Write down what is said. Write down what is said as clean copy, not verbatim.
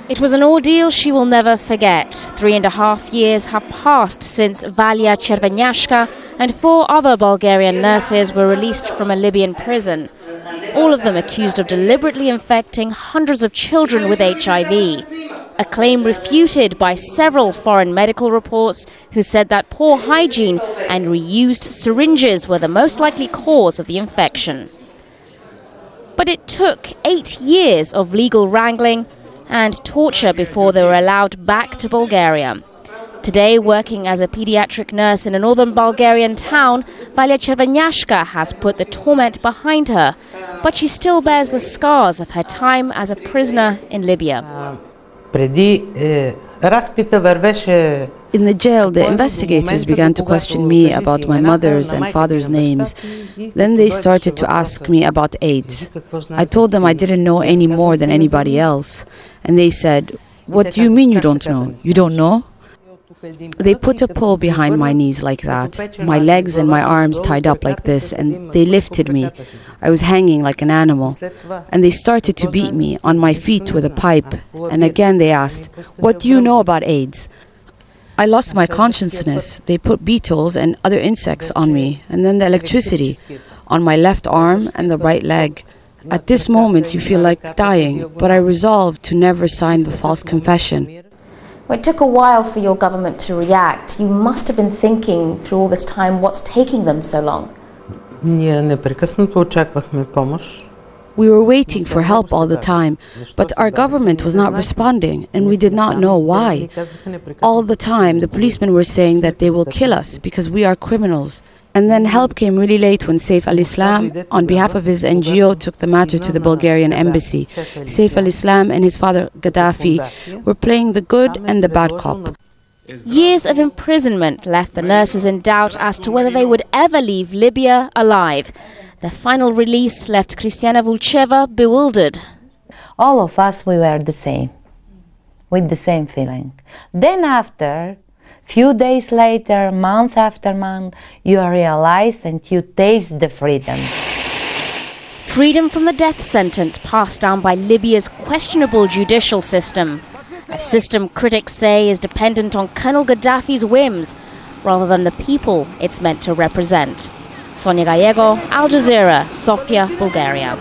It was an ordeal she will never forget. 3.5 years have passed since Valia Chervenyashka and 4 other Bulgarian nurses were released from a Libyan prison, all of them accused of deliberately infecting hundreds of children with HIV. A claim refuted by several foreign medical reports who said that poor hygiene and reused syringes were the most likely cause of the infection. But it took 8 years of legal wrangling and torture before they were allowed back to Bulgaria. Today, working as a pediatric nurse in a northern Bulgarian town, Valia Chervenyashka has put the torment behind her, but she still bears the scars of her time as a prisoner in Libya. In the jail, the investigators began to question me about my mother's and father's names. Then they started to ask me about AIDS. I told them I didn't know any more than anybody else. And they said, "What do you mean you don't know? You don't know?" They put a pole behind my knees like that, my legs and my arms tied up like this, and they lifted me. I was hanging like an animal. And they started to beat me on my feet with a pipe. And again they asked, "What do you know about AIDS?" I lost my consciousness. They put beetles and other insects on me, and then the electricity on my left arm and the right leg. At this moment you feel like dying, but I resolved to never sign the false confession. Well, it took a while for your government to react. You must have been thinking through all this time, what's taking them so long? We were waiting for help all the time, but our government was not responding, and we did not know why. All the time, the policemen were saying that they will kill us because we are criminals. And then help came really late when Saif al-Islam, on behalf of his NGO, took the matter to the Bulgarian embassy. Saif al-Islam and his father Gaddafi were playing the good and the bad cop. Years of imprisonment left the nurses in doubt as to whether they would ever leave Libya alive. Their final release left Cristiana Vulcheva bewildered. All of us, we were the same, with the same feeling. Then after, few days later, month after month, you realize and you taste the freedom. Freedom from the death sentence passed down by Libya's questionable judicial system. A system critics say is dependent on Colonel Gaddafi's whims, rather than the people it's meant to represent. Sonia Gallego, Al Jazeera, Sofia, Bulgaria.